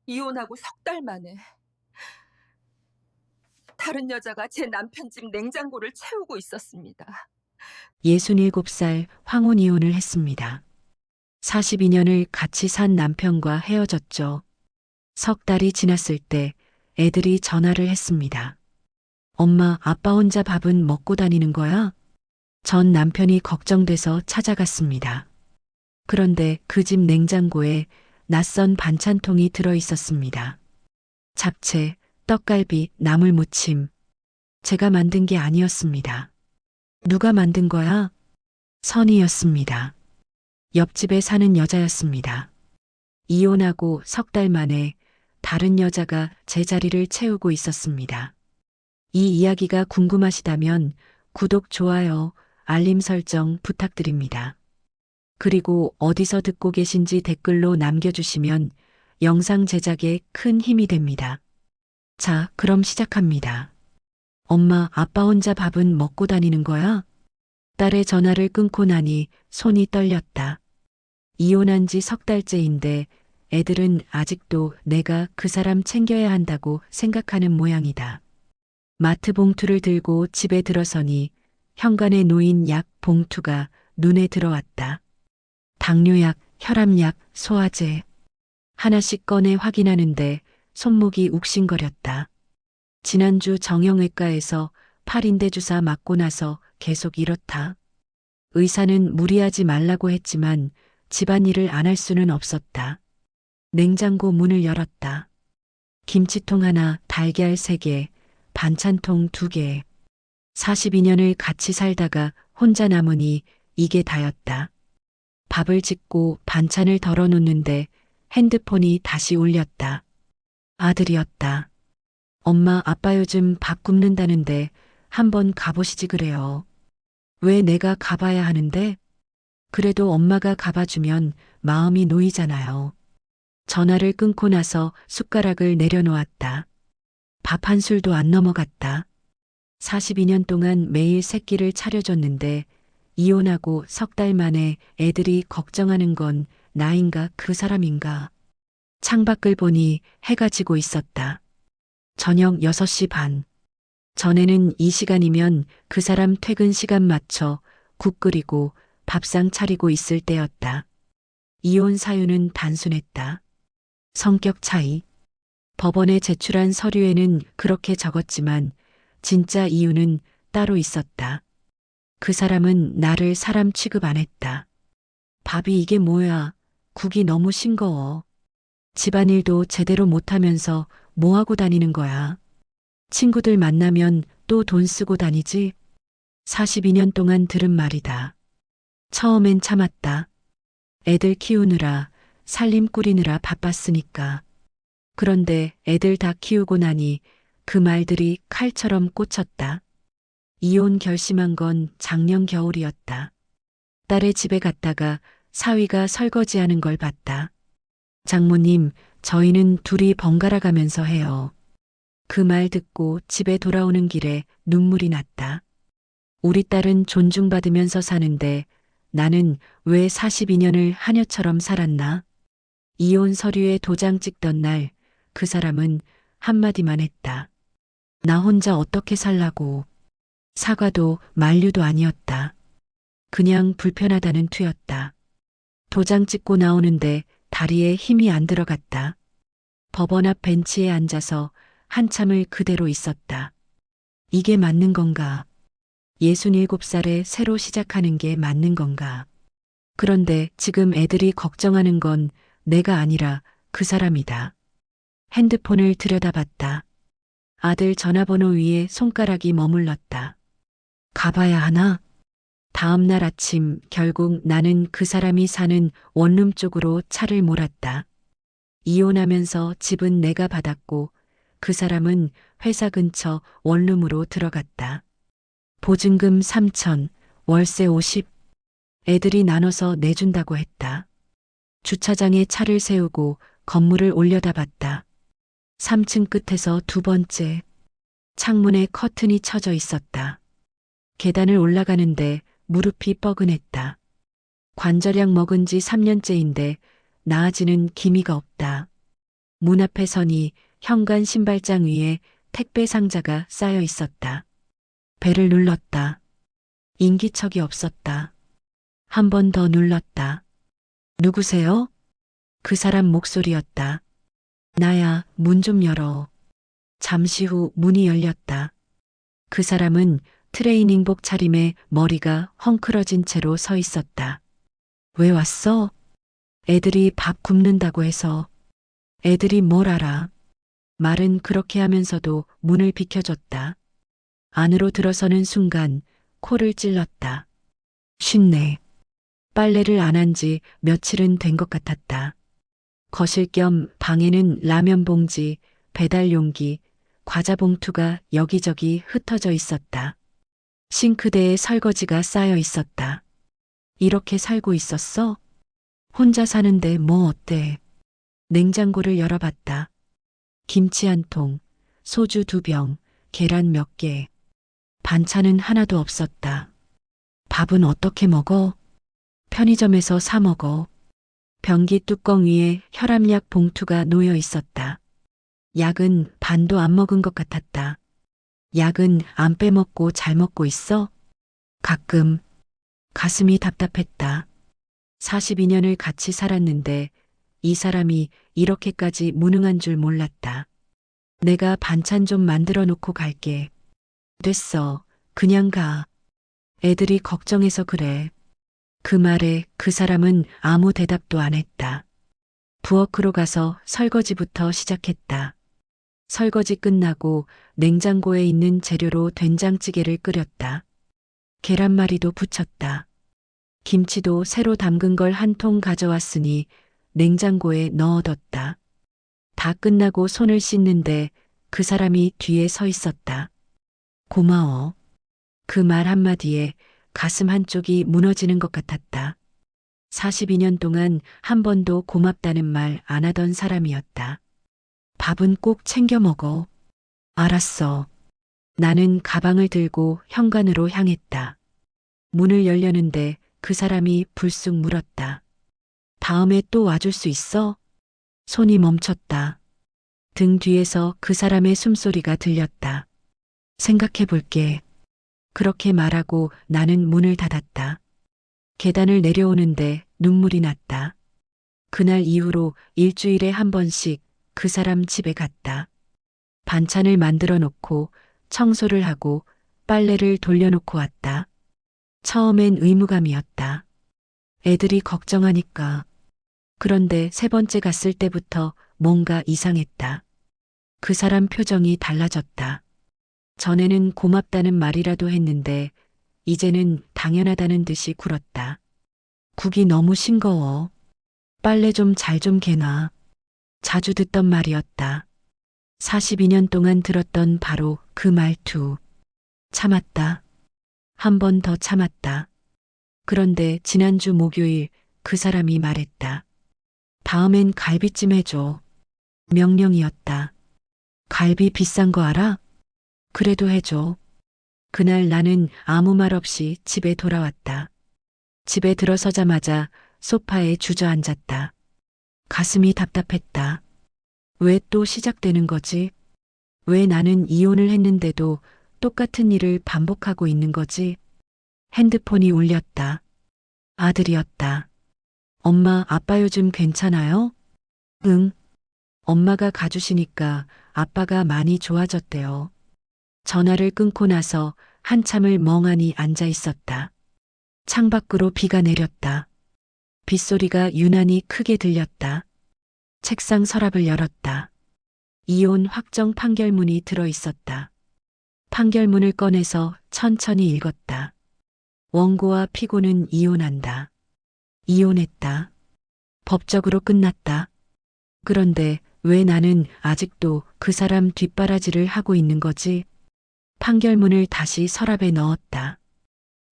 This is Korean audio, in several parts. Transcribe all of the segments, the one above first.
이혼하고 석 달 만에 다른 여자가 제 남편 집 냉장고를 채우고 있었습니다. 67살 황혼 이혼을 했습니다. 42년을 같이 산 남편과 헤어졌죠. 석 달이 지났을 때 애들이 전화를 했습니다. 엄마, 아빠 혼자 밥은 먹고 다니는 거야? 전 남편이 걱정돼서 찾아갔습니다. 그런데 그 집 냉장고에 낯선 반찬통이 들어 있었습니다. 잡채, 떡갈비, 나물무침. 제가 만든 게 아니었습니다. 누가 만든 거야? 선이었습니다. 옆집에 사는 여자였습니다. 이혼하고 석 달 만에 다른 여자가 제 자리를 채우고 있었습니다. 이 이야기가 궁금하시다면 구독, 좋아요, 알림 설정 부탁드립니다. 그리고 어디서 듣고 계신지 댓글로 남겨주시면 영상 제작에 큰 힘이 됩니다. 자, 그럼 시작합니다. 엄마, 아빠 혼자 밥은 먹고 다니는 거야? 딸의 전화를 끊고 나니 손이 떨렸다. 이혼한 지 석 달째인데 애들은 아직도 내가 그 사람 챙겨야 한다고 생각하는 모양이다. 마트 봉투를 들고 집에 들어서니 현관에 놓인 약 봉투가 눈에 들어왔다. 당뇨약, 혈압약, 소화제. 하나씩 꺼내 확인하는데 손목이 욱신거렸다. 지난주 정형외과에서 팔인대 주사 맞고 나서 계속 이렇다. 의사는 무리하지 말라고 했지만 집안일을 안 할 수는 없었다. 냉장고 문을 열었다. 김치통 하나, 달걀 3개, 반찬통 2개. 42년을 같이 살다가 혼자 남으니 이게 다였다. 밥을 짓고 반찬을 덜어놓는데 핸드폰이 다시 울렸다. 아들이었다. 엄마, 아빠 요즘 밥 굶는다는데 한번 가보시지 그래요. 왜 내가 가봐야 하는데? 그래도 엄마가 가봐주면 마음이 놓이잖아요. 전화를 끊고 나서 숟가락을 내려놓았다. 밥 한 술도 안 넘어갔다. 42년 동안 매일 새끼를 차려줬는데 이혼하고 석 달 만에 애들이 걱정하는 건 나인가 그 사람인가. 창밖을 보니 해가 지고 있었다. 저녁 6시 반. 전에는 이 시간이면 그 사람 퇴근 시간 맞춰 국 끓이고 밥상 차리고 있을 때였다. 이혼 사유는 단순했다. 성격 차이. 법원에 제출한 서류에는 그렇게 적었지만 진짜 이유는 따로 있었다. 그 사람은 나를 사람 취급 안 했다. 밥이 이게 뭐야? 국이 너무 싱거워. 집안일도 제대로 못하면서 뭐하고 다니는 거야? 친구들 만나면 또 돈 쓰고 다니지? 42년 동안 들은 말이다. 처음엔 참았다. 애들 키우느라, 살림 꾸리느라 바빴으니까. 그런데 애들 다 키우고 나니 그 말들이 칼처럼 꽂혔다. 이혼 결심한 건 작년 겨울이었다. 딸의 집에 갔다가 사위가 설거지하는 걸 봤다. 장모님, 저희는 둘이 번갈아 가면서 해요. 그 말 듣고 집에 돌아오는 길에 눈물이 났다. 우리 딸은 존중받으면서 사는데 나는 왜 42년을 하녀처럼 살았나? 이혼 서류에 도장 찍던 날 그 사람은 한마디만 했다. 나 혼자 어떻게 살라고. 사과도 만류도 아니었다. 그냥 불편하다는 투였다. 도장 찍고 나오는데 다리에 힘이 안 들어갔다. 법원 앞 벤치에 앉아서 한참을 그대로 있었다. 이게 맞는 건가? 67살에 새로 시작하는 게 맞는 건가? 그런데 지금 애들이 걱정하는 건 내가 아니라 그 사람이다. 핸드폰을 들여다봤다. 아들 전화번호 위에 손가락이 머물렀다. 가봐야 하나? 다음 날 아침 결국 나는 그 사람이 사는 원룸 쪽으로 차를 몰았다. 이혼하면서 집은 내가 받았고 그 사람은 회사 근처 원룸으로 들어갔다. 보증금 3천, 월세 50. 애들이 나눠서 내준다고 했다. 주차장에 차를 세우고 건물을 올려다봤다. 3층 끝에서 두 번째. 창문에 커튼이 쳐져 있었다. 계단을 올라가는데 무릎이 뻐근했다. 관절약 먹은 지 3년째인데 나아지는 기미가 없다. 문 앞에 서니 현관 신발장 위에 택배 상자가 쌓여 있었다. 배를 눌렀다. 인기척이 없었다. 한 번 더 눌렀다. 누구세요? 그 사람 목소리였다. 나야, 문 좀 열어. 잠시 후 문이 열렸다. 그 사람은 트레이닝복 차림에 머리가 헝클어진 채로 서 있었다. 왜 왔어? 애들이 밥 굶는다고 해서. 애들이 뭘 알아? 말은 그렇게 하면서도 문을 비켜줬다. 안으로 들어서는 순간 코를 찔렀다. 쉰내. 빨래를 안 한 지 며칠은 된 것 같았다. 거실 겸 방에는 라면 봉지, 배달 용기, 과자 봉투가 여기저기 흩어져 있었다. 싱크대에 설거지가 쌓여 있었다. 이렇게 살고 있었어? 혼자 사는데 뭐 어때? 냉장고를 열어봤다. 김치 한 통, 소주 2병, 계란 몇 개. 반찬은 하나도 없었다. 밥은 어떻게 먹어? 편의점에서 사 먹어. 변기 뚜껑 위에 혈압약 봉투가 놓여 있었다. 약은 반도 안 먹은 것 같았다. 약은 안 빼먹고 잘 먹고 있어? 가끔. 가슴이 답답했다. 42년을 같이 살았는데 이 사람이 이렇게까지 무능한 줄 몰랐다. 내가 반찬 좀 만들어 놓고 갈게. 됐어. 그냥 가. 애들이 걱정해서 그래. 그 말에 그 사람은 아무 대답도 안 했다. 부엌으로 가서 설거지부터 시작했다. 설거지 끝나고 냉장고에 있는 재료로 된장찌개를 끓였다. 계란말이도 부쳤다. 김치도 새로 담근 걸 한 통 가져왔으니 냉장고에 넣어뒀다. 다 끝나고 손을 씻는데 그 사람이 뒤에 서 있었다. 고마워. 그 말 한마디에 가슴 한쪽이 무너지는 것 같았다. 42년 동안 한 번도 고맙다는 말 안 하던 사람이었다. 밥은 꼭 챙겨 먹어. 알았어. 나는 가방을 들고 현관으로 향했다. 문을 열려는데 그 사람이 불쑥 물었다. 다음에 또 와줄 수 있어? 손이 멈췄다. 등 뒤에서 그 사람의 숨소리가 들렸다. 생각해 볼게. 그렇게 말하고 나는 문을 닫았다. 계단을 내려오는데 눈물이 났다. 그날 이후로 일주일에 한 번씩 그 사람 집에 갔다. 반찬을 만들어 놓고 청소를 하고 빨래를 돌려놓고 왔다. 처음엔 의무감이었다. 애들이 걱정하니까. 그런데 3번째 갔을 때부터 뭔가 이상했다. 그 사람 표정이 달라졌다. 전에는 고맙다는 말이라도 했는데 이제는 당연하다는 듯이 굴었다. 국이 너무 싱거워. 빨래 좀 잘 좀 개놔. 자주 듣던 말이었다. 42년 동안 들었던 바로 그 말투. 참았다. 한 번 더 참았다. 그런데 지난주 목요일 그 사람이 말했다. 다음엔 갈비찜 해줘. 명령이었다. 갈비 비싼 거 알아? 그래도 해줘. 그날 나는 아무 말 없이 집에 돌아왔다. 집에 들어서자마자 소파에 주저앉았다. 가슴이 답답했다. 왜 또 시작되는 거지? 왜 나는 이혼을 했는데도 똑같은 일을 반복하고 있는 거지? 핸드폰이 울렸다. 아들이었다. 엄마, 아빠 요즘 괜찮아요? 응. 엄마가 가주시니까 아빠가 많이 좋아졌대요. 전화를 끊고 나서 한참을 멍하니 앉아 있었다. 창밖으로 비가 내렸다. 빗소리가 유난히 크게 들렸다. 책상 서랍을 열었다. 이혼 확정 판결문이 들어 있었다. 판결문을 꺼내서 천천히 읽었다. 원고와 피고는 이혼한다. 이혼했다. 법적으로 끝났다. 그런데 왜 나는 아직도 그 사람 뒷바라지를 하고 있는 거지? 판결문을 다시 서랍에 넣었다.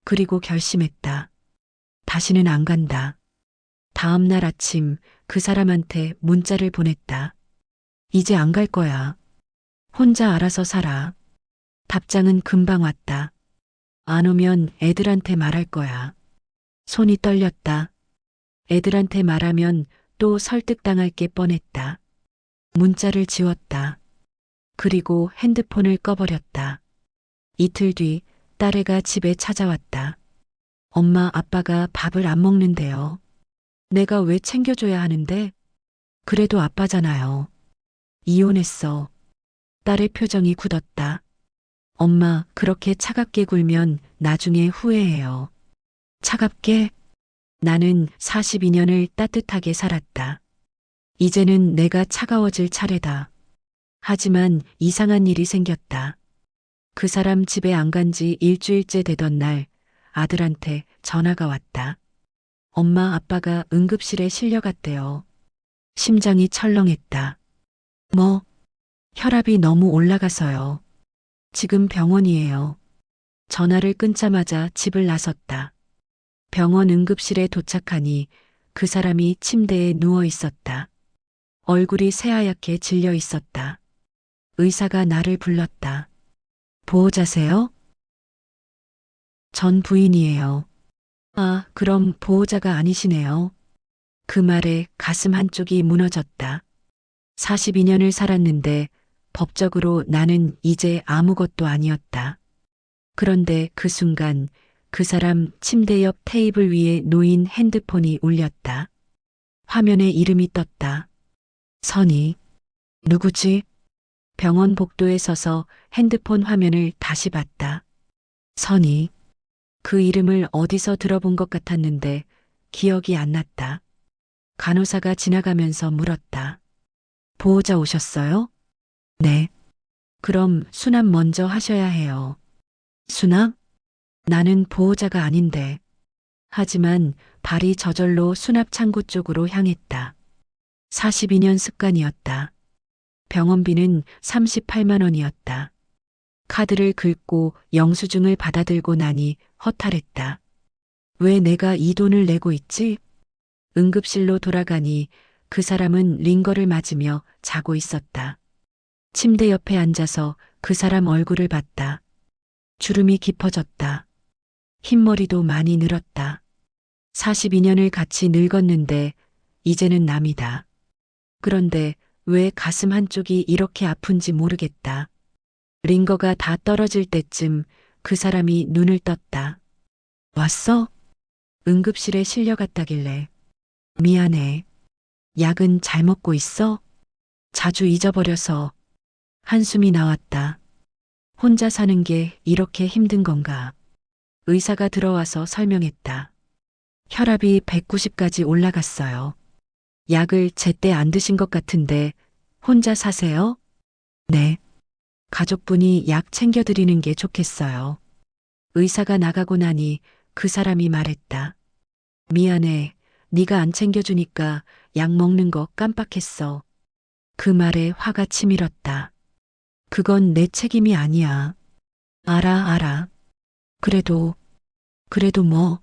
그리고 결심했다. 다시는 안 간다. 다음 날 아침 그 사람한테 문자를 보냈다. 이제 안 갈 거야. 혼자 알아서 살아. 답장은 금방 왔다. 안 오면 애들한테 말할 거야. 손이 떨렸다. 애들한테 말하면 또 설득당할 게 뻔했다. 문자를 지웠다. 그리고 핸드폰을 꺼버렸다. 이틀 뒤 딸애가 집에 찾아왔다. 엄마, 아빠가 밥을 안 먹는데요. 내가 왜 챙겨줘야 하는데? 그래도 아빠잖아요. 이혼했어. 딸의 표정이 굳었다. 엄마, 그렇게 차갑게 굴면 나중에 후회해요. 차갑게? 나는 42년을 따뜻하게 살았다. 이제는 내가 차가워질 차례다. 하지만 이상한 일이 생겼다. 그 사람 집에 안 간지 일주일째 되던 날 아들한테 전화가 왔다. 엄마, 아빠가 응급실에 실려갔대요. 심장이 철렁했다. 뭐? 혈압이 너무 올라가서요. 지금 병원이에요. 전화를 끊자마자 집을 나섰다. 병원 응급실에 도착하니 그 사람이 침대에 누워 있었다. 얼굴이 새하얗게 질려 있었다. 의사가 나를 불렀다. 보호자세요? 전 부인이에요. 아, 그럼 보호자가 아니시네요. 그 말에 가슴 한쪽이 무너졌다. 42년을 살았는데 법적으로 나는 이제 아무것도 아니었다. 그런데 그 순간 그 사람 침대 옆 테이블 위에 놓인 핸드폰이 울렸다. 화면에 이름이 떴다. 선희. 누구지? 병원 복도에 서서 핸드폰 화면을 다시 봤다. 선희. 그 이름을 어디서 들어본 것 같았는데 기억이 안 났다. 간호사가 지나가면서 물었다. 보호자 오셨어요? 네. 그럼 수납 먼저 하셔야 해요. 수납? 나는 보호자가 아닌데. 하지만 발이 저절로 수납 창구 쪽으로 향했다. 42년 습관이었다. 병원비는 38만 원이었다. 카드를 긁고 영수증을 받아들고 나니 허탈했다. 왜 내가 이 돈을 내고 있지? 응급실로 돌아가니 그 사람은 링거를 맞으며 자고 있었다. 침대 옆에 앉아서 그 사람 얼굴을 봤다. 주름이 깊어졌다. 흰머리도 많이 늘었다. 42년을 같이 늙었는데 이제는 남이다. 그런데 왜 가슴 한쪽이 이렇게 아픈지 모르겠다. 링거가 다 떨어질 때쯤 그 사람이 눈을 떴다. 왔어? 응급실에 실려갔다길래. 미안해. 약은 잘 먹고 있어? 자주 잊어버려서. 한숨이 나왔다. 혼자 사는 게 이렇게 힘든 건가? 의사가 들어와서 설명했다. 혈압이 190까지 올라갔어요. 약을 제때 안 드신 것 같은데 혼자 사세요? 네. 가족분이 약 챙겨드리는 게 좋겠어요. 의사가 나가고 나니 그 사람이 말했다. 미안해. 네가 안 챙겨주니까 약 먹는 거 깜빡했어. 그 말에 화가 치밀었다. 그건 내 책임이 아니야. 알아. 그래도 뭐,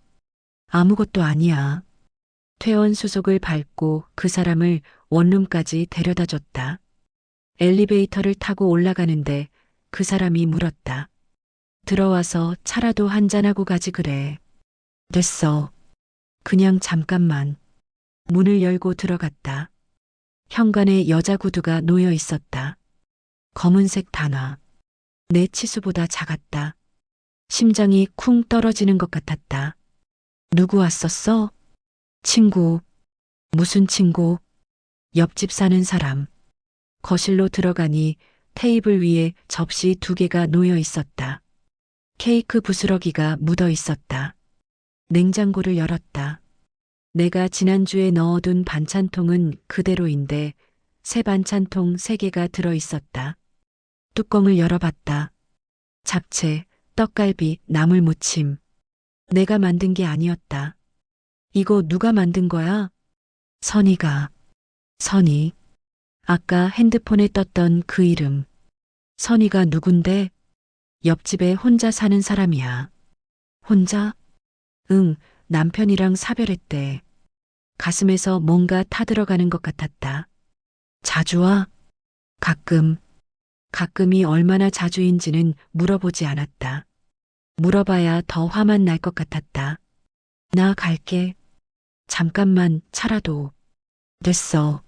아무것도 아니야. 퇴원 수속을 밟고 그 사람을 원룸까지 데려다 줬다. 엘리베이터를 타고 올라가는데 그 사람이 물었다. 들어와서 차라도 한잔하고 가지 그래. 됐어. 그냥 잠깐만. 문을 열고 들어갔다. 현관에 여자 구두가 놓여 있었다. 검은색 단화. 내 치수보다 작았다. 심장이 쿵 떨어지는 것 같았다. 누구 왔었어? 친구. 무슨 친구? 옆집 사는 사람. 거실로 들어가니 테이블 위에 접시 2개가 놓여 있었다. 케이크 부스러기가 묻어 있었다. 냉장고를 열었다. 내가 지난주에 넣어둔 반찬통은 그대로인데 새 반찬통 3개가 들어 있었다. 뚜껑을 열어봤다. 잡채, 떡갈비, 나물무침. 내가 만든 게 아니었다. 이거 누가 만든 거야? 선희가. 선희. 아까 핸드폰에 떴던 그 이름. 선희가 누군데? 옆집에 혼자 사는 사람이야. 혼자? 응, 남편이랑 사별했대. 가슴에서 뭔가 타들어가는 것 같았다. 자주 와? 가끔. 가끔이 얼마나 자주인지는 물어보지 않았다. 물어봐야 더 화만 날 것 같았다. 나 갈게. 잠깐만 차라도. 됐어.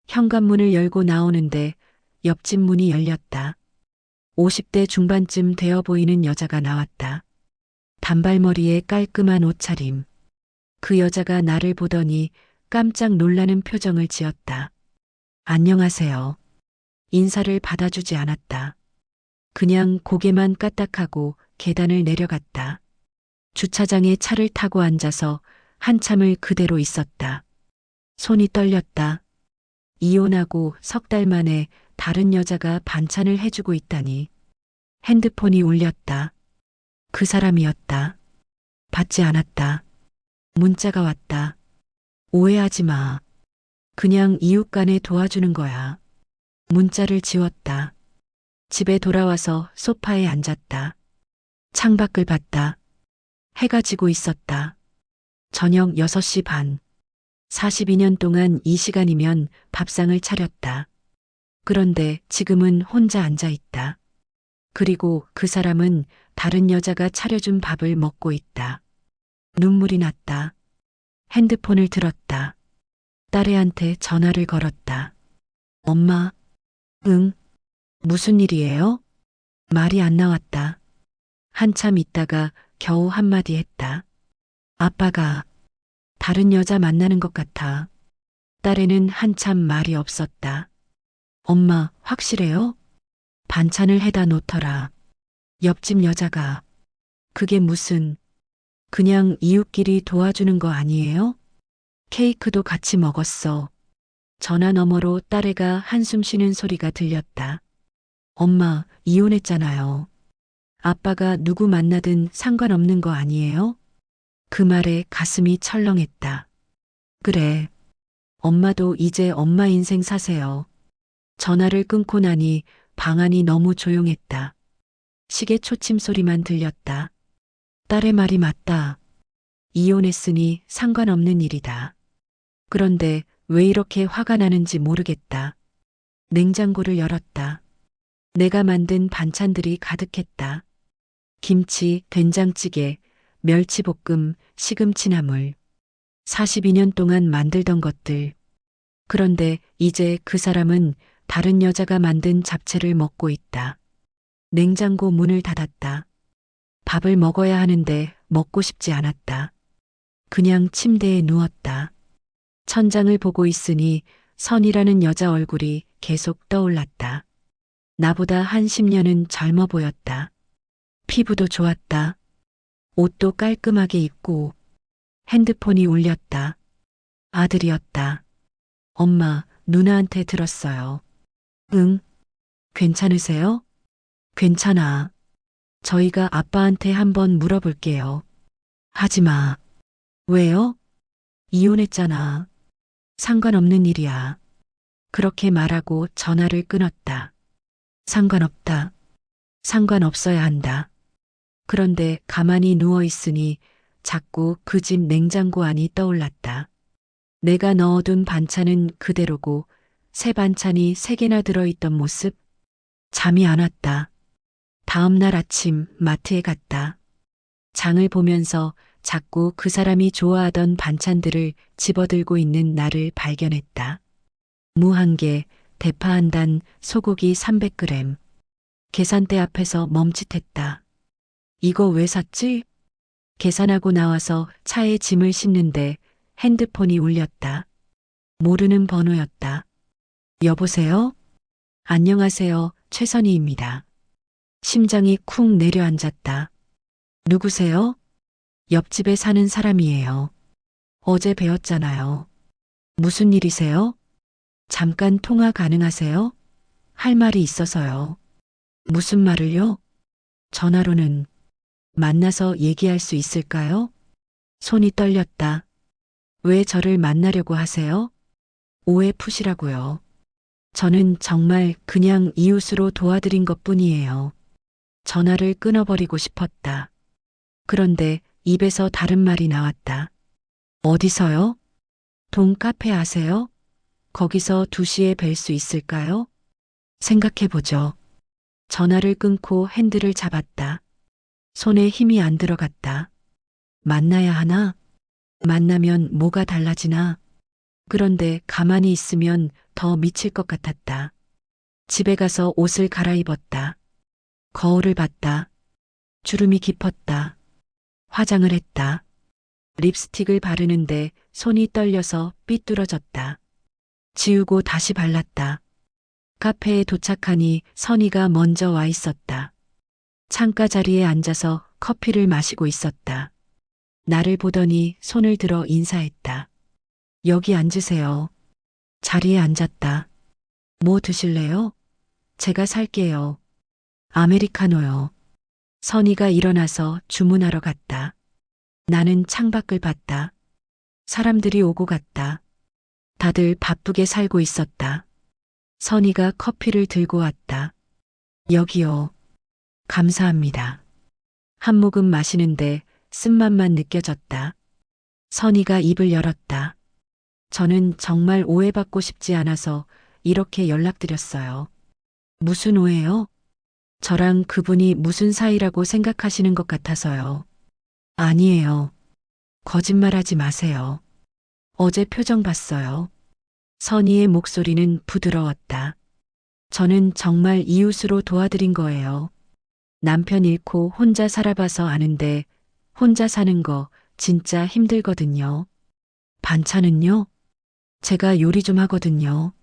현관문을 열고 나오는데 옆집 문이 열렸다. 50대 중반쯤 되어 보이는 여자가 나왔다. 단발머리에 깔끔한 옷차림. 그 여자가 나를 보더니 깜짝 놀라는 표정을 지었다. 안녕하세요. 인사를 받아주지 않았다. 그냥 고개만 까딱하고 계단을 내려갔다. 주차장에 차를 타고 앉아서 한참을 그대로 있었다. 손이 떨렸다. 이혼하고 석 달 만에 다른 여자가 반찬을 해주고 있다니. 핸드폰이 울렸다. 그 사람이었다. 받지 않았다. 문자가 왔다. 오해하지 마. 그냥 이웃 간에 도와주는 거야. 문자를 지웠다. 집에 돌아와서 소파에 앉았다. 창밖을 봤다. 해가 지고 있었다. 저녁 6시 반. 42년 동안 이 시간이면 밥상을 차렸다. 그런데 지금은 혼자 앉아 있다. 그리고 그 사람은 다른 여자가 차려준 밥을 먹고 있다. 눈물이 났다. 핸드폰을 들었다. 딸애한테 전화를 걸었다. 엄마, 응? 무슨 일이에요? 말이 안 나왔다. 한참 있다가 겨우 한마디 했다. 아빠가 다른 여자 만나는 것 같아. 딸애는 한참 말이 없었다. 엄마, 확실해요? 반찬을 해다 놓더라. 옆집 여자가. 그게 무슨, 그냥 이웃끼리 도와주는 거 아니에요? 케이크도 같이 먹었어. 전화 너머로 딸애가 한숨 쉬는 소리가 들렸다. 엄마, 이혼했잖아요. 아빠가 누구 만나든 상관없는 거 아니에요? 그 말에 가슴이 철렁했다. 그래. 엄마도 이제 엄마 인생 사세요. 전화를 끊고 나니 방 안이 너무 조용했다. 시계 초침 소리만 들렸다. 딸의 말이 맞다. 이혼했으니 상관없는 일이다. 그런데 왜 이렇게 화가 나는지 모르겠다. 냉장고를 열었다. 내가 만든 반찬들이 가득했다. 김치, 된장찌개, 멸치볶음, 시금치나물. 42년 동안 만들던 것들. 그런데 이제 그 사람은 다른 여자가 만든 잡채를 먹고 있다. 냉장고 문을 닫았다. 밥을 먹어야 하는데 먹고 싶지 않았다. 그냥 침대에 누웠다. 천장을 보고 있으니 선이라는 여자 얼굴이 계속 떠올랐다. 나보다 한 10년은 젊어 보였다. 피부도 좋았다. 옷도 깔끔하게 입고. 핸드폰이 울렸다. 아들이었다. 엄마, 누나한테 들었어요. 응? 괜찮으세요? 괜찮아. 저희가 아빠한테 한번 물어볼게요. 하지 마. 왜요? 이혼했잖아. 상관없는 일이야. 그렇게 말하고 전화를 끊었다. 상관없다. 상관없어야 한다. 그런데 가만히 누워 있으니 자꾸 그 집 냉장고 안이 떠올랐다. 내가 넣어둔 반찬은 그대로고 새 반찬이 3개나 들어있던 모습. 잠이 안 왔다. 다음 날 아침 마트에 갔다. 장을 보면서 자꾸 그 사람이 좋아하던 반찬들을 집어들고 있는 나를 발견했다. 무 1개, 대파 1단, 소고기 300g. 계산대 앞에서 멈칫했다. 이거 왜 샀지? 계산하고 나와서 차에 짐을 싣는데 핸드폰이 울렸다. 모르는 번호였다. 여보세요? 안녕하세요, 최선희입니다. 심장이 쿵 내려앉았다. 누구세요? 옆집에 사는 사람이에요. 어제 뵈었잖아요. 무슨 일이세요? 잠깐 통화 가능하세요? 할 말이 있어서요. 무슨 말을요? 전화로는. 만나서 얘기할 수 있을까요? 손이 떨렸다. 왜 저를 만나려고 하세요? 오해 푸시라고요. 저는 정말 그냥 이웃으로 도와드린 것뿐이에요. 전화를 끊어버리고 싶었다. 그런데 입에서 다른 말이 나왔다. 어디서요? 동 카페 아세요? 거기서 2시에 뵐 수 있을까요? 생각해보죠. 전화를 끊고 핸들을 잡았다. 손에 힘이 안 들어갔다. 만나야 하나? 만나면 뭐가 달라지나? 그런데 가만히 있으면 더 미칠 것 같았다. 집에 가서 옷을 갈아입었다. 거울을 봤다. 주름이 깊었다. 화장을 했다. 립스틱을 바르는데 손이 떨려서 삐뚤어졌다. 지우고 다시 발랐다. 카페에 도착하니 선희가 먼저 와 있었다. 창가 자리에 앉아서 커피를 마시고 있었다. 나를 보더니 손을 들어 인사했다. 여기 앉으세요. 자리에 앉았다. 뭐 드실래요? 제가 살게요. 아메리카노요. 선희가 일어나서 주문하러 갔다. 나는 창밖을 봤다. 사람들이 오고 갔다. 다들 바쁘게 살고 있었다. 선희가 커피를 들고 왔다. 여기요. 감사합니다. 한 모금 마시는데 쓴맛만 느껴졌다. 선희가 입을 열었다. 저는 정말 오해받고 싶지 않아서 이렇게 연락드렸어요. 무슨 오해요? 저랑 그분이 무슨 사이라고 생각하시는 것 같아서요. 아니에요. 거짓말하지 마세요. 어제 표정 봤어요. 선희의 목소리는 부드러웠다. 저는 정말 이웃으로 도와드린 거예요. 남편 잃고 혼자 살아봐서 아는데 혼자 사는 거 진짜 힘들거든요. 반찬은요? 제가 요리 좀 하거든요.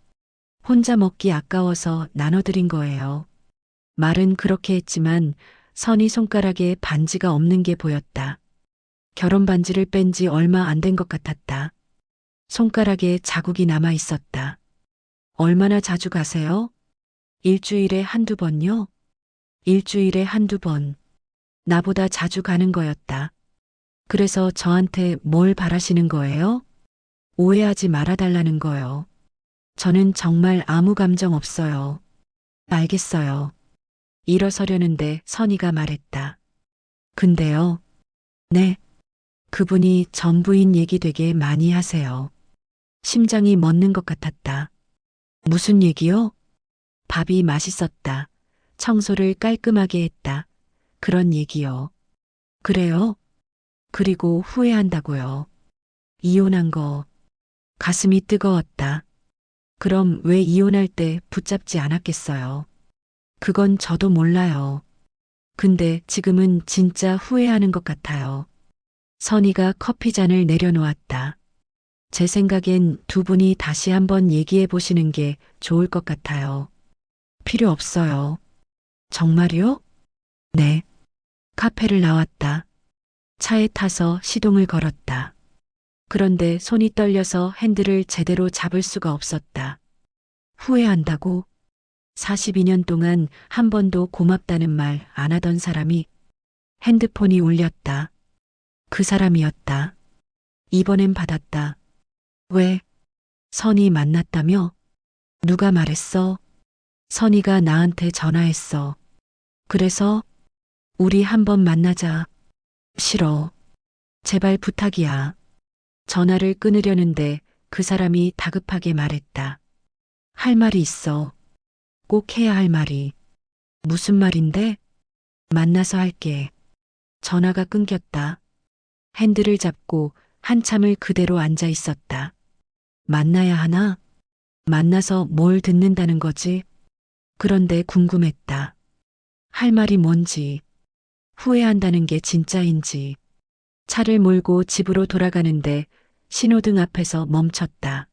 혼자 먹기 아까워서 나눠드린 거예요. 말은 그렇게 했지만 선희 손가락에 반지가 없는 게 보였다. 결혼 반지를 뺀 지 얼마 안 된 것 같았다. 손가락에 자국이 남아 있었다. 얼마나 자주 가세요? 일주일에 한두 번요? 일주일에 한두 번. 나보다 자주 가는 거였다. 그래서 저한테 뭘 바라시는 거예요? 오해하지 말아달라는 거요. 저는 정말 아무 감정 없어요. 알겠어요. 일어서려는데 선희가 말했다. 근데요. 네. 그분이 전부인 얘기 되게 많이 하세요. 심장이 멎는 것 같았다. 무슨 얘기요? 밥이 맛있었다. 청소를 깔끔하게 했다. 그런 얘기요. 그래요? 그리고 후회한다고요. 이혼한 거. 가슴이 뜨거웠다. 그럼 왜 이혼할 때 붙잡지 않았겠어요? 그건 저도 몰라요. 근데 지금은 진짜 후회하는 것 같아요. 선희가 커피잔을 내려놓았다. 제 생각엔 두 분이 다시 한번 얘기해 보시는 게 좋을 것 같아요. 필요 없어요. 정말요? 네. 카페를 나왔다. 차에 타서 시동을 걸었다. 그런데 손이 떨려서 핸들을 제대로 잡을 수가 없었다. 후회한다고? 42년 동안 한 번도 고맙다는 말 안 하던 사람이 핸드폰이 울렸다. 그 사람이었다. 이번엔 받았다. 왜? 선희 만났다며? 누가 말했어? 선희가 나한테 전화했어. 그래서 우리 한번 만나자. 싫어. 제발 부탁이야. 전화를 끊으려는데 그 사람이 다급하게 말했다. 할 말이 있어. 꼭 해야 할 말이. 무슨 말인데? 만나서 할게. 전화가 끊겼다. 핸들을 잡고 한참을 그대로 앉아 있었다. 만나야 하나? 만나서 뭘 듣는다는 거지? 그런데 궁금했다. 할 말이 뭔지, 후회한다는 게 진짜인지. 차를 몰고 집으로 돌아가는데 신호등 앞에서 멈췄다.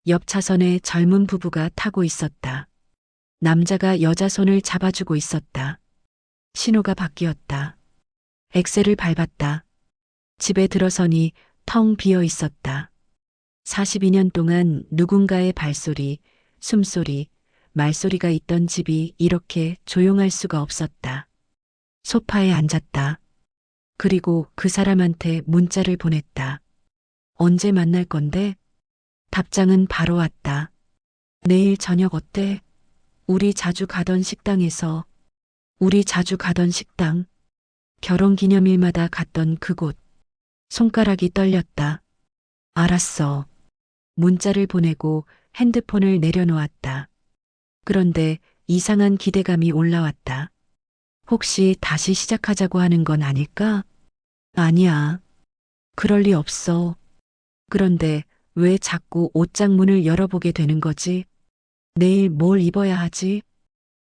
옆 차선에 젊은 부부가 타고 있었다. 남자가 여자 손을 잡아주고 있었다. 신호가 바뀌었다. 엑셀을 밟았다. 집에 들어서니 텅 비어 있었다. 42년 동안 누군가의 발소리, 숨소리, 말소리가 있던 집이 이렇게 조용할 수가 없었다. 소파에 앉았다. 그리고 그 사람한테 문자를 보냈다. 언제 만날 건데? 답장은 바로 왔다. 내일 저녁 어때? 우리 자주 가던 식당에서. 우리 자주 가던 식당. 결혼 기념일마다 갔던 그곳. 손가락이 떨렸다. 알았어. 문자를 보내고 핸드폰을 내려놓았다. 그런데 이상한 기대감이 올라왔다. 혹시 다시 시작하자고 하는 건 아닐까? 아니야. 그럴 리 없어. 그런데 왜 자꾸 옷장 문을 열어보게 되는 거지? 내일 뭘 입어야 하지?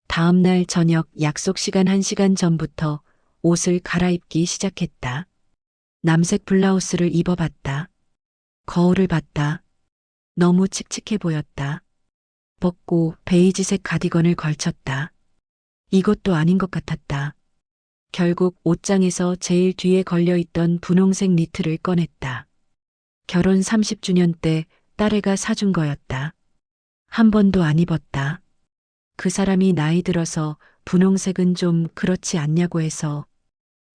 다음 날 저녁 약속 시간 1시간 전부터 옷을 갈아입기 시작했다. 남색 블라우스를 입어봤다. 거울을 봤다. 너무 칙칙해 보였다. 벗고 베이지색 가디건을 걸쳤다. 이것도 아닌 것 같았다. 결국 옷장에서 제일 뒤에 걸려있던 분홍색 니트를 꺼냈다. 결혼 30주년 때 딸애가 사준 거였다. 한 번도 안 입었다. 그 사람이 나이 들어서 분홍색은 좀 그렇지 않냐고 해서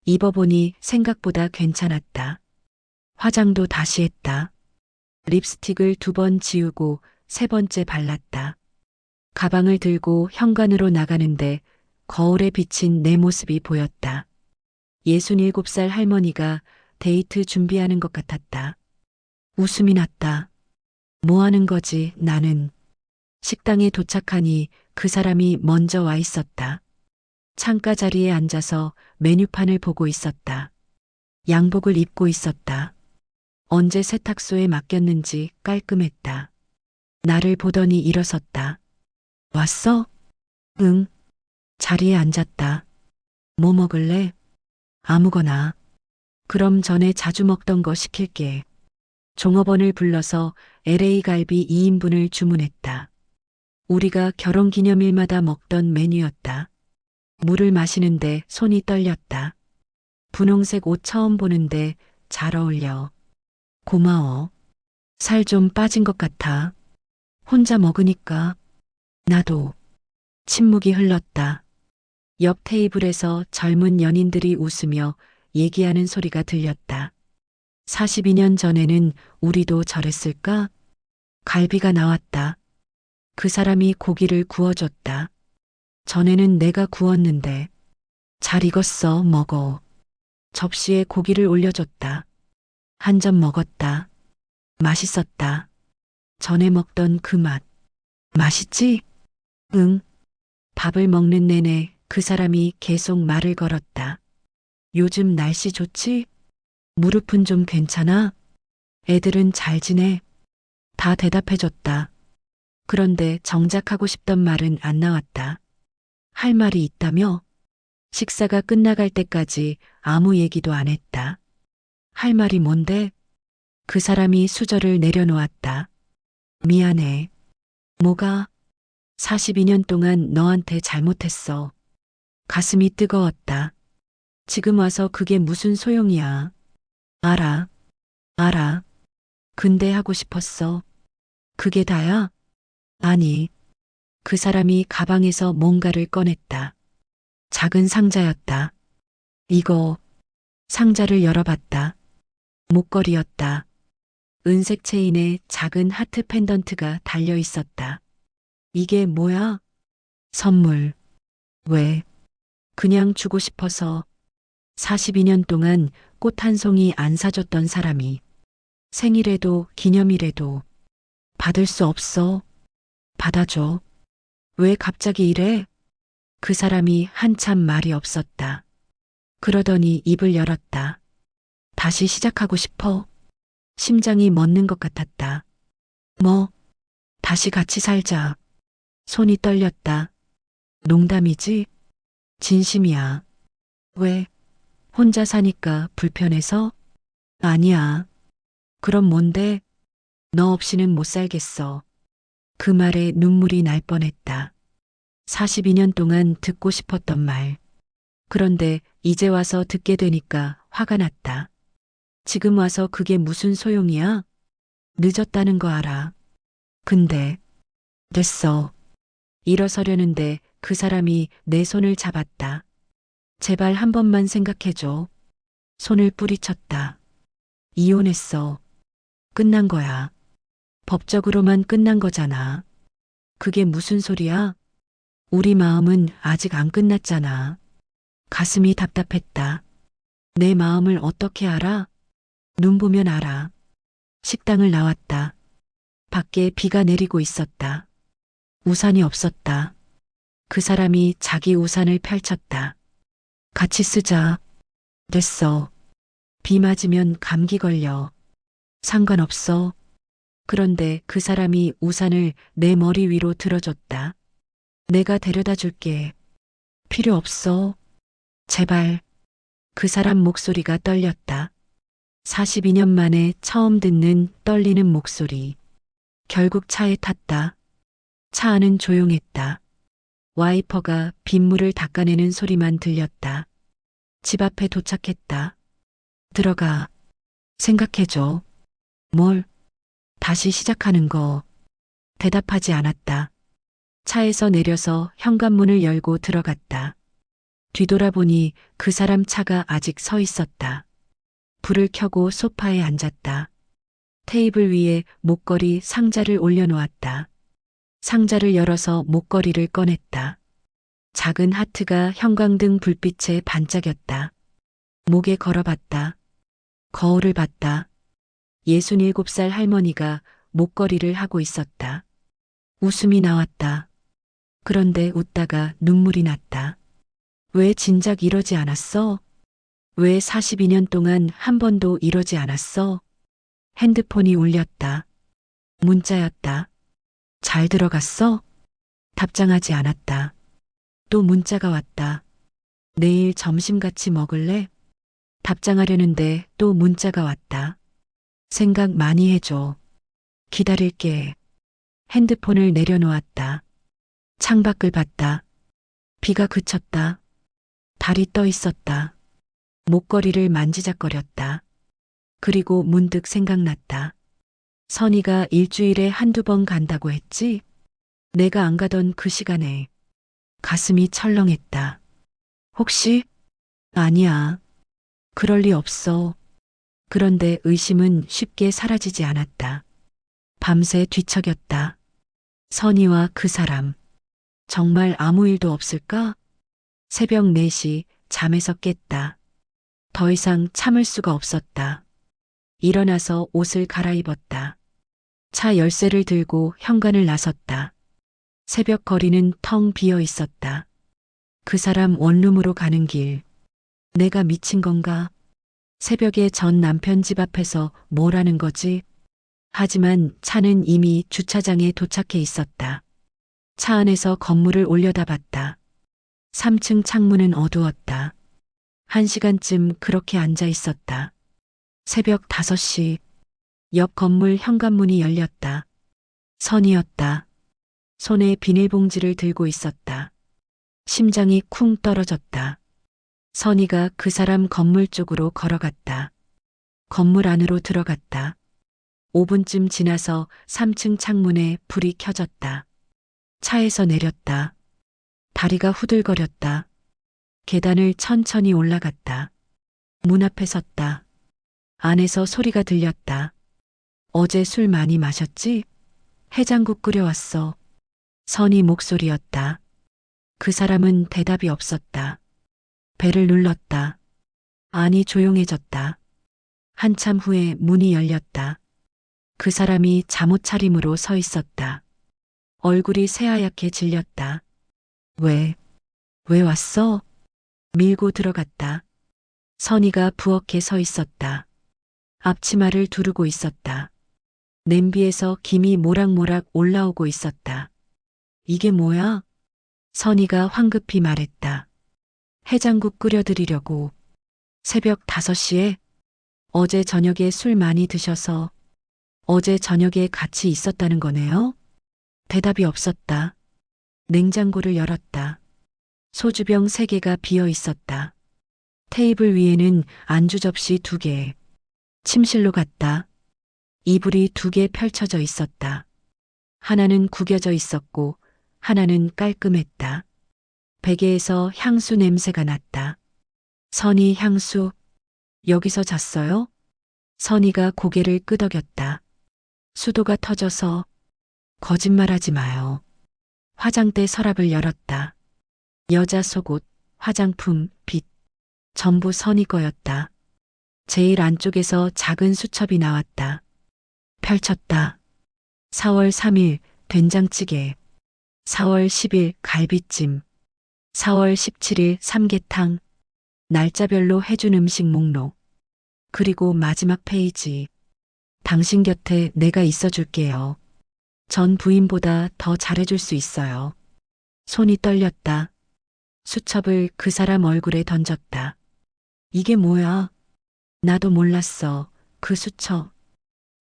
입어보니 생각보다 괜찮았다. 화장도 다시 했다. 립스틱을 2번 지우고 3번째 발랐다. 가방을 들고 현관으로 나가는데 거울에 비친 내 모습이 보였다. 67살 할머니가 데이트 준비하는 것 같았다. 웃음이 났다. 뭐 하는 거지, 나는. 식당에 도착하니 그 사람이 먼저 와 있었다. 창가 자리에 앉아서 메뉴판을 보고 있었다. 양복을 입고 있었다. 언제 세탁소에 맡겼는지 깔끔했다. 나를 보더니 일어섰다. 왔어? 응. 자리에 앉았다. 뭐 먹을래? 아무거나. 그럼 전에 자주 먹던 거 시킬게. 종업원을 불러서 LA 갈비 2인분을 주문했다. 우리가 결혼 기념일마다 먹던 메뉴였다. 물을 마시는데 손이 떨렸다. 분홍색 옷 처음 보는데 잘 어울려. 고마워. 살 좀 빠진 것 같아. 혼자 먹으니까. 나도. 침묵이 흘렀다. 옆 테이블에서 젊은 연인들이 웃으며 얘기하는 소리가 들렸다. 42년 전에는 우리도 저랬을까? 갈비가 나왔다. 그 사람이 고기를 구워줬다. 전에는 내가 구웠는데. 잘 익었어, 먹어. 접시에 고기를 올려줬다. 한 점 먹었다. 맛있었다. 전에 먹던 그 맛. 맛있지? 응. 밥을 먹는 내내 그 사람이 계속 말을 걸었다. 요즘 날씨 좋지? 무릎은 좀 괜찮아? 애들은 잘 지내? 다 대답해줬다. 그런데 정작 하고 싶던 말은 안 나왔다. 할 말이 있다며? 식사가 끝나갈 때까지 아무 얘기도 안 했다. 할 말이 뭔데? 그 사람이 수저를 내려놓았다. 미안해. 뭐가? 42년 동안 너한테 잘못했어. 가슴이 뜨거웠다. 지금 와서 그게 무슨 소용이야. 알아. 알아. 근데 하고 싶었어. 그게 다야? 아니. 그 사람이 가방에서 뭔가를 꺼냈다. 작은 상자였다. 이거. 상자를 열어봤다. 목걸이였다. 은색 체인에 작은 하트 펜던트가 달려 있었다. 이게 뭐야? 선물. 왜? 그냥 주고 싶어서. 42년 동안 꽃 한 송이 안 사줬던 사람이 생일에도 기념일에도 받을 수 없어. 받아줘. 왜 갑자기 이래? 그 사람이 한참 말이 없었다. 그러더니 입을 열었다. 다시 시작하고 싶어. 심장이 멎는 것 같았다. 뭐? 다시 같이 살자. 손이 떨렸다. 농담이지? 진심이야. 왜? 혼자 사니까 불편해서? 아니야. 그럼 뭔데? 너 없이는 못 살겠어. 그 말에 눈물이 날 뻔했다. 42년 동안 듣고 싶었던 말. 그런데 이제 와서 듣게 되니까 화가 났다. 지금 와서 그게 무슨 소용이야? 늦었다는 거 알아. 근데 됐어. 일어서려는데 그 사람이 내 손을 잡았다. 제발 한 번만 생각해줘. 손을 뿌리쳤다. 이혼했어. 끝난 거야. 법적으로만 끝난 거잖아. 그게 무슨 소리야? 우리 마음은 아직 안 끝났잖아. 가슴이 답답했다. 내 마음을 어떻게 알아? 눈 보면 알아. 식당을 나왔다. 밖에 비가 내리고 있었다. 우산이 없었다. 그 사람이 자기 우산을 펼쳤다. 같이 쓰자. 됐어. 비 맞으면 감기 걸려. 상관없어. 그런데 그 사람이 우산을 내 머리 위로 들어줬다. 내가 데려다 줄게. 필요 없어. 제발. 그 사람 목소리가 떨렸다. 42년 만에 처음 듣는 떨리는 목소리. 결국 차에 탔다. 차 안은 조용했다. 와이퍼가 빗물을 닦아내는 소리만 들렸다. 집 앞에 도착했다. 들어가. 생각해줘. 뭘? 다시 시작하는 거. 대답하지 않았다. 차에서 내려서 현관문을 열고 들어갔다. 뒤돌아보니 그 사람 차가 아직 서 있었다. 불을 켜고 소파에 앉았다. 테이블 위에 목걸이 상자를 올려놓았다. 상자를 열어서 목걸이를 꺼냈다. 작은 하트가 형광등 불빛에 반짝였다. 목에 걸어봤다. 거울을 봤다. 67살 할머니가 목걸이를 하고 있었다. 웃음이 나왔다. 그런데 웃다가 눈물이 났다. 왜 진작 이러지 않았어? 왜 42년 동안 한 번도 이러지 않았어? 핸드폰이 울렸다. 문자였다. 잘 들어갔어? 답장하지 않았다. 또 문자가 왔다. 내일 점심 같이 먹을래? 답장하려는데 또 문자가 왔다. 생각 많이 해줘. 기다릴게. 핸드폰을 내려놓았다. 창밖을 봤다. 비가 그쳤다. 달이 떠 있었다. 목걸이를 만지작거렸다. 그리고 문득 생각났다. 선이가 일주일에 한두 번 간다고 했지? 내가 안 가던 그 시간에. 가슴이 철렁했다. 혹시? 아니야. 그럴 리 없어. 그런데 의심은 쉽게 사라지지 않았다. 밤새 뒤척였다. 선이와 그 사람. 정말 아무 일도 없을까? 새벽 4시 잠에서 깼다. 더 이상 참을 수가 없었다. 일어나서 옷을 갈아입었다. 차 열쇠를 들고 현관을 나섰다. 새벽 거리는 텅 비어 있었다. 그 사람 원룸으로 가는 길. 내가 미친 건가? 새벽에 전 남편 집 앞에서 뭘 하는 거지? 하지만 차는 이미 주차장에 도착해 있었다. 차 안에서 건물을 올려다봤다. 3층 창문은 어두웠다. 1시간쯤 그렇게 앉아 있었다. 새벽 5시. 옆 건물 현관문이 열렸다. 선이었다. 손에 비닐봉지를 들고 있었다. 심장이 쿵 떨어졌다. 선이가 그 사람 건물 쪽으로 걸어갔다. 건물 안으로 들어갔다. 5분쯤 지나서 3층 창문에 불이 켜졌다. 차에서 내렸다. 다리가 후들거렸다. 계단을 천천히 올라갔다. 문 앞에 섰다. 안에서 소리가 들렸다. 어제 술 많이 마셨지? 해장국 끓여왔어. 선이 목소리였다. 그 사람은 대답이 없었다. 배를 눌렀다. 안이 조용해졌다. 한참 후에 문이 열렸다. 그 사람이 잠옷 차림으로 서 있었다. 얼굴이 새하얗게 질렸다. 왜 왔어? 밀고 들어갔다. 선이가 부엌에 서 있었다. 앞치마를 두르고 있었다. 냄비에서 김이 모락모락 올라오고 있었다. 이게 뭐야? 선이가 황급히 말했다. 해장국 끓여드리려고. 새벽 5시에? 어제 저녁에 술 많이 드셔서 어제 저녁에 같이 있었다는 거네요? 대답이 없었다. 냉장고를 열었다. 소주병 3개가 비어 있었다. 테이블 위에는 안주 접시 2개. 침실로 갔다. 이불이 2개 펼쳐져 있었다. 하나는 구겨져 있었고 하나는 깔끔했다. 베개에서 향수 냄새가 났다. 선이 향수. 여기서 잤어요? 선이가 고개를 끄덕였다. 수도가 터져서. 거짓말하지 마요. 화장대 서랍을 열었다. 여자 속옷, 화장품, 빗. 전부 선이 거였다. 제일 안쪽에서 작은 수첩이 나왔다. 펼쳤다. 4월 3일 된장찌개. 4월 10일 갈비찜. 4월 17일 삼계탕. 날짜별로 해준 음식 목록. 그리고 마지막 페이지. 당신 곁에 내가 있어 줄게요. 전 부인보다 더 잘해줄 수 있어요. 손이 떨렸다. 수첩을 그 사람 얼굴에 던졌다. 이게 뭐야? 나도 몰랐어. 그 수첩.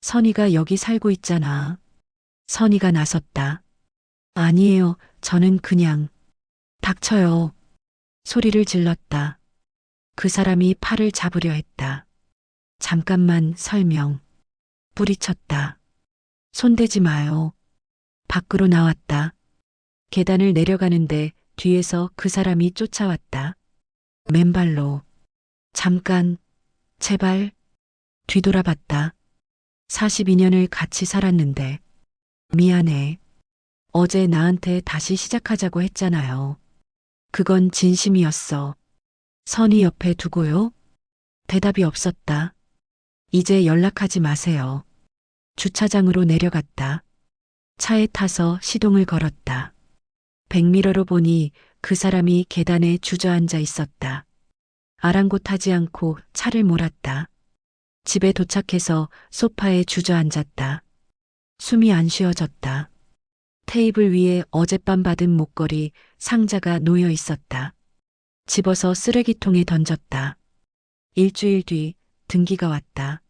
선이가 여기 살고 있잖아. 선이가 나섰다. 아니에요. 저는 그냥. 닥쳐요. 소리를 질렀다. 그 사람이 팔을 잡으려 했다. 잠깐만 설명. 뿌리쳤다. 손대지 마요. 밖으로 나왔다. 계단을 내려가는데 뒤에서 그 사람이 쫓아왔다. 맨발로. 잠깐, 제발. 뒤돌아봤다. 42년을 같이 살았는데. 미안해. 어제 나한테 다시 시작하자고 했잖아요. 그건 진심이었어. 선이 옆에 두고요? 대답이 없었다. 이제 연락하지 마세요. 주차장으로 내려갔다. 차에 타서 시동을 걸었다. 백미러로 보니 그 사람이 계단에 주저앉아 있었다. 아랑곳하지 않고 차를 몰았다. 집에 도착해서 소파에 주저앉았다. 숨이 안 쉬어졌다. 테이블 위에 어젯밤 받은 목걸이, 상자가 놓여 있었다. 집어서 쓰레기통에 던졌다. 일주일 뒤 등기가 왔다.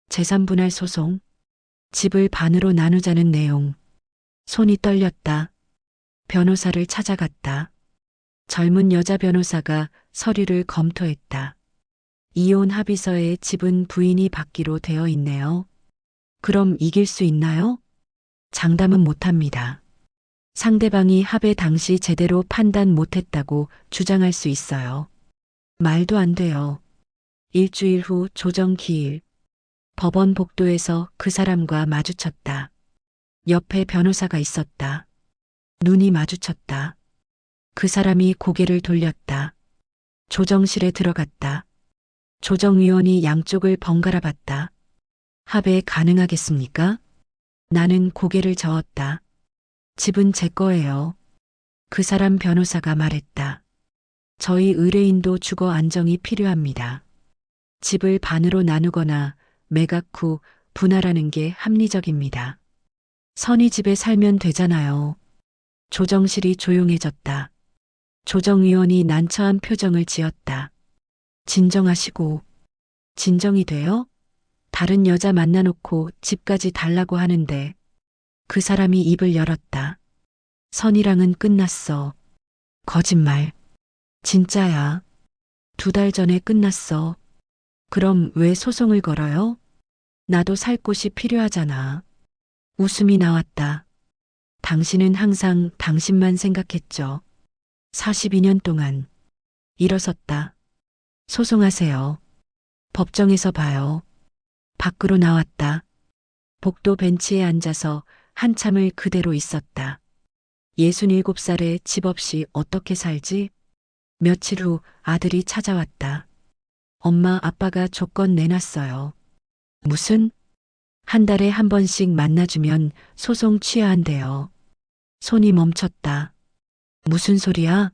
재산분할 소송, 집을 반으로 나누자는 내용. 손이 떨렸다. 변호사를 찾아갔다. 젊은 여자 변호사가 서류를 검토했다. 이혼 합의서에 집은 부인이 받기로 되어 있네요. 그럼 이길 수 있나요? 장담은 못합니다. 상대방이 합의 당시 제대로 판단 못했다고 주장할 수 있어요. 말도 안 돼요. 일주일 후 조정 기일. 법원 복도에서 그 사람과 마주쳤다. 옆에 변호사가 있었다. 눈이 마주쳤다. 그 사람이 고개를 돌렸다. 조정실에 들어갔다. 조정위원이 양쪽을 번갈아 봤다. 합의 가능하겠습니까? 나는 고개를 저었다. 집은 제 거예요. 그 사람 변호사가 말했다. 저희 의뢰인도 주거 안정이 필요합니다. 집을 반으로 나누거나 매각 후 분할하는 게 합리적입니다. 선이 집에 살면 되잖아요. 조정실이 조용해졌다. 조정위원이 난처한 표정을 지었다. 진정하시고. 진정이 돼요? 다른 여자 만나놓고 집까지 달라고 하는데. 그 사람이 입을 열었다. 선이랑은 끝났어. 거짓말. 진짜야. 2달 전에 끝났어. 그럼 왜 소송을 걸어요? 나도 살 곳이 필요하잖아. 웃음이 나왔다. 당신은 항상 당신만 생각했죠. 42년 동안. 일어섰다. 소송하세요. 법정에서 봐요. 밖으로 나왔다. 복도 벤치에 앉아서 한참을 그대로 있었다. 67살에 집 없이 어떻게 살지? 며칠 후 아들이 찾아왔다. 엄마, 아빠가 조건 내놨어요. 무슨? 한 달에 한 번씩 만나주면 소송 취하한대요. 손이 멈췄다. 무슨 소리야?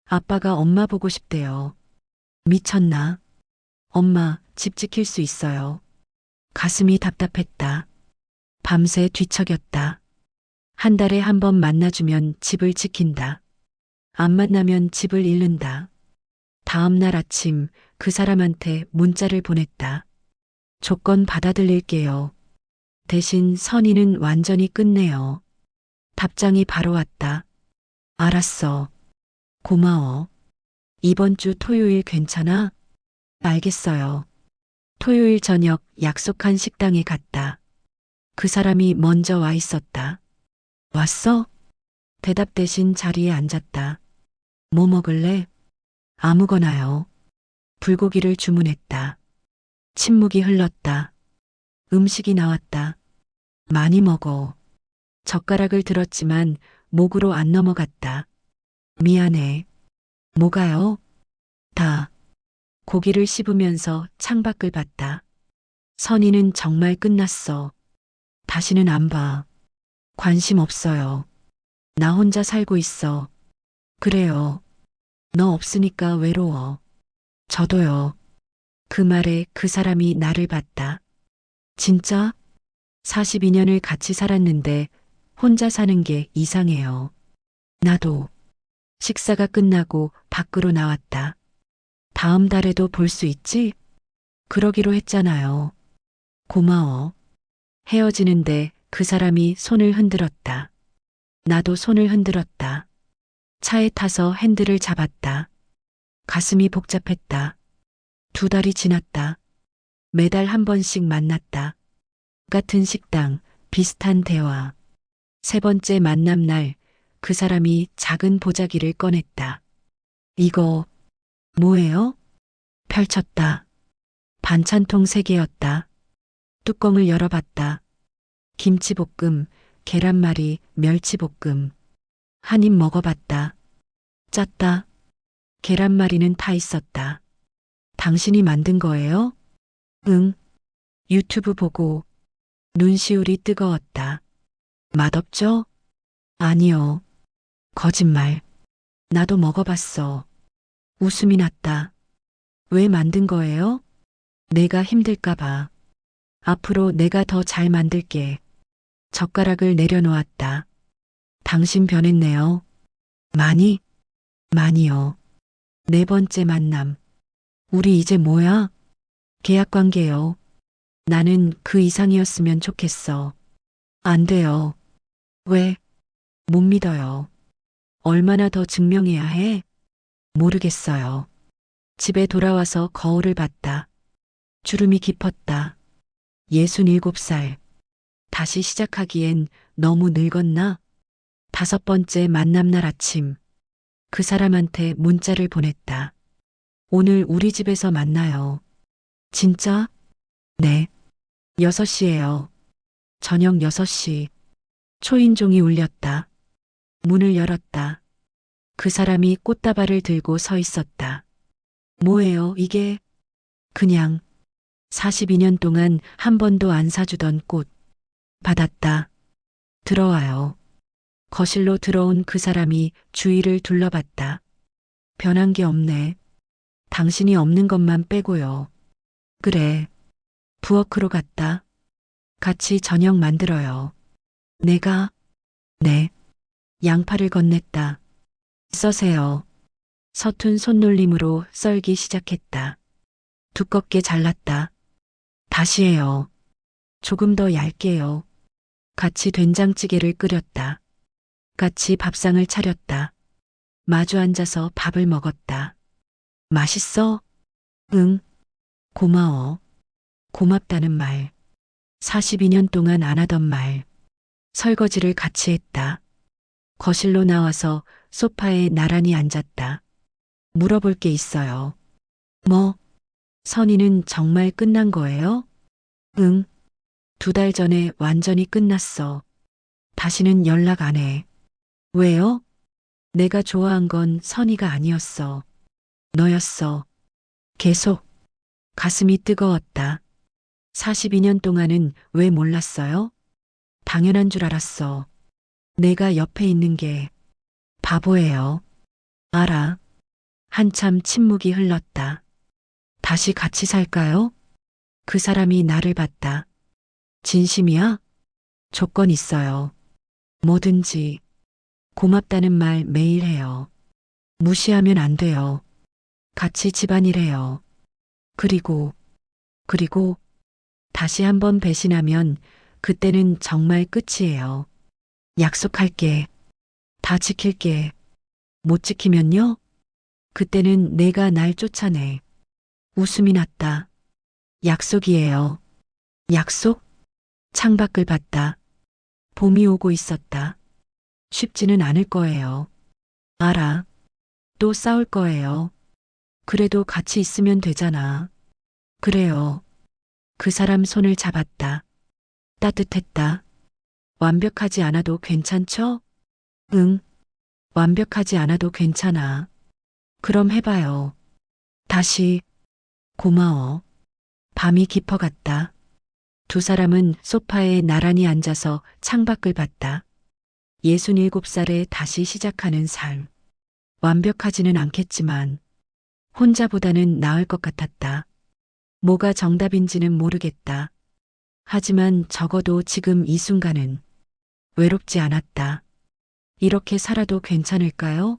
아빠가 엄마 보고 싶대요. 미쳤나? 엄마, 집 지킬 수 있어요. 가슴이 답답했다. 밤새 뒤척였다. 한 달에 한 번 만나주면 집을 지킨다. 안 만나면 집을 잃는다. 다음 날 아침 그 사람한테 문자를 보냈다. 조건 받아들일게요. 대신 선의는 완전히 끝내요. 답장이 바로 왔다. 알았어. 고마워. 이번 주 토요일 괜찮아? 알겠어요. 토요일 저녁 약속한 식당에 갔다. 그 사람이 먼저 와 있었다. 왔어? 대답 대신 자리에 앉았다. 뭐 먹을래? 아무거나요. 불고기를 주문했다. 침묵이 흘렀다. 음식이 나왔다. 많이 먹어. 젓가락을 들었지만 목으로 안 넘어갔다. 미안해. 뭐가요? 다. 고기를 씹으면서 창밖을 봤다. 선이는 정말 끝났어. 다시는 안 봐. 관심 없어요. 나 혼자 살고 있어. 그래요. 너 없으니까 외로워. 저도요. 그 말에 그 사람이 나를 봤다. 진짜? 42년을 같이 살았는데 혼자 사는 게 이상해요. 나도. 식사가 끝나고 밖으로 나왔다. 다음 달에도 볼 수 있지? 그러기로 했잖아요. 고마워. 헤어지는데 그 사람이 손을 흔들었다. 나도 손을 흔들었다. 차에 타서 핸들을 잡았다. 가슴이 복잡했다. 2달이 지났다. 매달 한 번씩 만났다. 같은 식당, 비슷한 대화. 3번째 만남 날, 그 사람이 작은 보자기를 꺼냈다. 이거, 뭐예요? 펼쳤다. 반찬통 3개였다. 뚜껑을 열어봤다. 김치볶음, 계란말이, 멸치볶음. 한 입 먹어봤다. 짰다. 계란말이는 타 있었다. 당신이 만든 거예요? 응. 유튜브 보고 눈시울이 뜨거웠다. 맛없죠? 아니요. 거짓말. 나도 먹어봤어. 웃음이 났다. 왜 만든 거예요? 내가 힘들까봐. 앞으로 내가 더 잘 만들게. 젓가락을 내려놓았다. 당신 변했네요. 많이? 많이요. 4번째 만남. 우리 이제 뭐야? 계약 관계요. 나는 그 이상이었으면 좋겠어. 안 돼요. 왜? 못 믿어요. 얼마나 더 증명해야 해? 모르겠어요. 집에 돌아와서 거울을 봤다. 주름이 깊었다. 67살. 다시 시작하기엔 너무 늙었나? 5번째 만남날 아침. 그 사람한테 문자를 보냈다. 오늘 우리 집에서 만나요. 진짜? 네. 6시예요. 저녁 6시. 초인종이 울렸다. 문을 열었다. 그 사람이 꽃다발을 들고 서 있었다. 뭐예요, 이게? 그냥 42년 동안 한 번도 안 사주던 꽃. 받았다. 들어와요. 거실로 들어온 그 사람이 주위를 둘러봤다. 변한 게 없네. 당신이 없는 것만 빼고요. 그래. 부엌으로 갔다. 같이 저녁 만들어요. 내가? 네. 양파를 건넸다. 써세요. 서툰 손놀림으로 썰기 시작했다. 두껍게 잘랐다. 다시 해요. 조금 더 얇게요. 같이 된장찌개를 끓였다. 같이 밥상을 차렸다. 마주 앉아서 밥을 먹었다. 맛있어? 응. 고마워. 고맙다는 말. 42년 동안 안 하던 말. 설거지를 같이 했다. 거실로 나와서 소파에 나란히 앉았다. 물어볼 게 있어요. 뭐? 선의는 정말 끝난 거예요? 응. 2달 전에 완전히 끝났어. 다시는 연락 안 해. 왜요? 내가 좋아한 건 선의가 아니었어. 너였어. 계속. 가슴이 뜨거웠다. 42년 동안은 왜 몰랐어요? 당연한 줄 알았어. 내가 옆에 있는 게 바보예요. 알아. 한참 침묵이 흘렀다. 다시 같이 살까요? 그 사람이 나를 봤다. 진심이야? 조건 있어요. 뭐든지. 고맙다는 말 매일 해요. 무시하면 안 돼요. 같이 집안일 해요. 그리고 다시 한번 배신하면 그때는 정말 끝이에요. 약속할게. 다 지킬게. 못 지키면요? 그때는 내가 날 쫓아내. 웃음이 났다. 약속이에요. 약속? 창밖을 봤다. 봄이 오고 있었다. 쉽지는 않을 거예요. 알아. 또 싸울 거예요. 그래도 같이 있으면 되잖아. 그래요. 그 사람 손을 잡았다. 따뜻했다. 완벽하지 않아도 괜찮죠? 응. 완벽하지 않아도 괜찮아. 그럼 해봐요. 다시. 고마워. 밤이 깊어갔다. 2 사람은 소파에 나란히 앉아서 창밖을 봤다. 67살에 다시 시작하는 삶. 완벽하지는 않겠지만 혼자보다는 나을 것 같았다. 뭐가 정답인지는 모르겠다. 하지만 적어도 지금 이 순간은 외롭지 않았다. 이렇게 살아도 괜찮을까요?